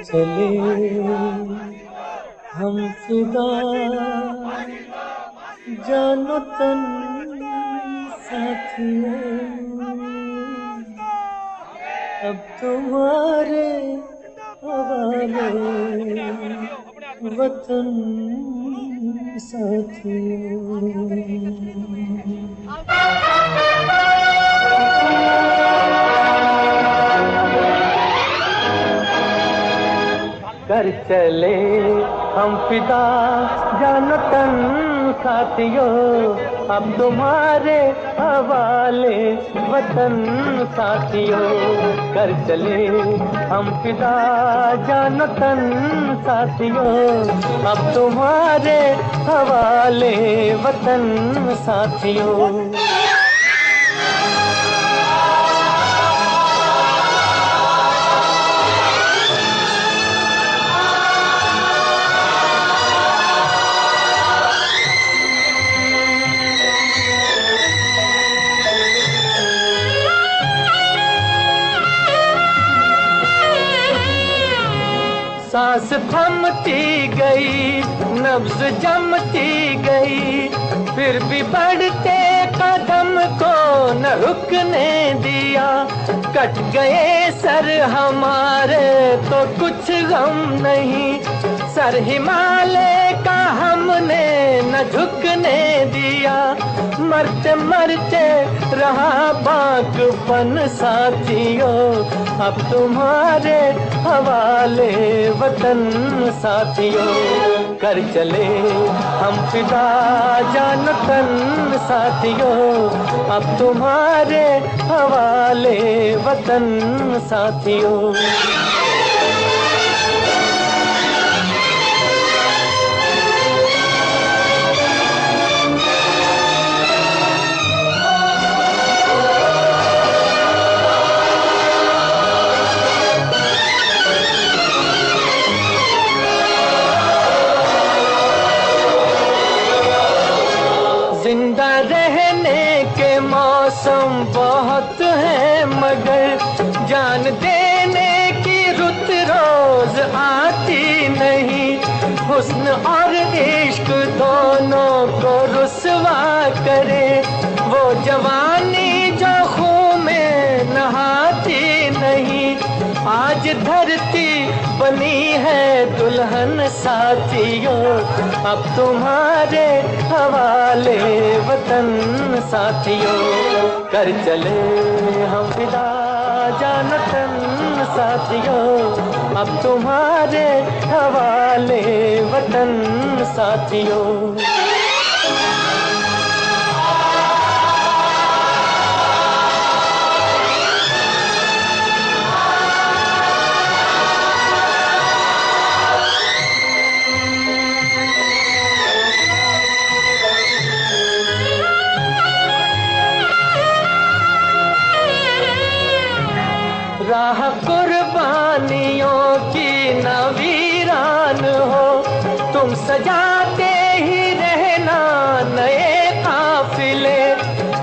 चले हम फिदा जानो तन साथियों, अब तुम्हारे हवाले वतन साथियों। कर चले हम फिदा जानो तन साथियों, अब तुम्हारे हवाले वतन साथियों। कर चले हम फिदा जानो तन साथियों, अब तुम्हारे हवाले वतन साथियों। सांस थमती गई, नब्ज जमती गई, फिर भी बढ़ते कदम को न रुकने दिया। कट गए सर हमारे तो कुछ गम नहीं, सर हिमालय का हमने न झुकने दिया। मरते मरते रहा बाकपन साथियों, अब तुम्हारे हवाले वतन साथियों। कर चले हम फिदा जानो तन साथियों, अब तुम्हारे हवाले वतन साथियों। जिंदा रहने के मौसम बहुत है, मगर जान देने की रुत रोज आती नहीं। हुस्न और इश्क दोनों को रुसवा करे, वो जवानी जो खून में नहाती नहीं। आज धरती बनी है दुल्हन साथियों, अब तुम्हारे हवाले वतन साथियों। कर चले हम फिदा जानो तन साथियों, अब तुम्हारे हवाले वतन साथियों। राह कुर्बानियों की न वीरान हो, तुम सजाते ही रहना नए काफिले।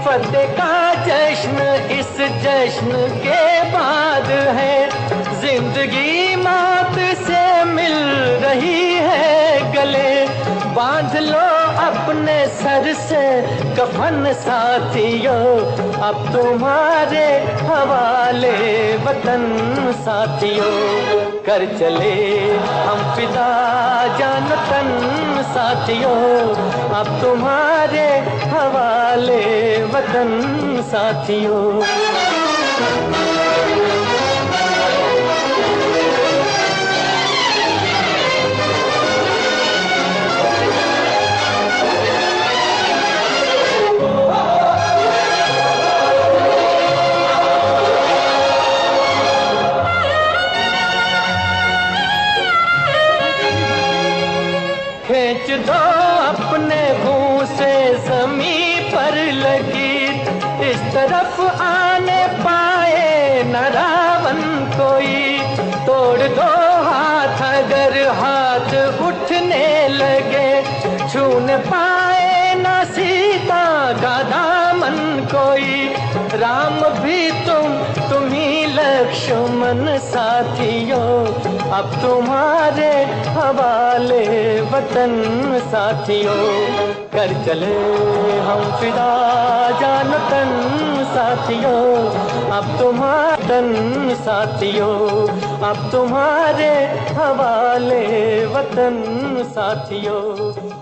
फतेह का जश्न इस जश्न के बाद है, जिंदगी मौत से मिल रही है गले। बांध लो अपने सर से कफन साथियों, अब तुम्हारे हवाले वतन साथियों। कर चले हम फिदा जानो तन साथियों, अब तुम्हारे हवाले वतन साथियों। खींच दो अपने मुंह से ज़मीं पर लगी, इस तरफ आने पाए न रावण कोई। तोड़ दो हाथ अगर हाथ उठने लगे, छूने पाए न सीता का दामन कोई। राम भी तुम ही लक्ष्मण वतन साथियों, अब तुम्हारे हवाले वतन साथियों। कर चले हम फिदा जान तन साथियों, अब तुम्हारे वतन साथियों, अब तुम्हारे हवाले वतन साथियों,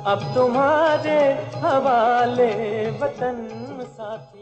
अब तुम्हारे हवाले वतन साथियों।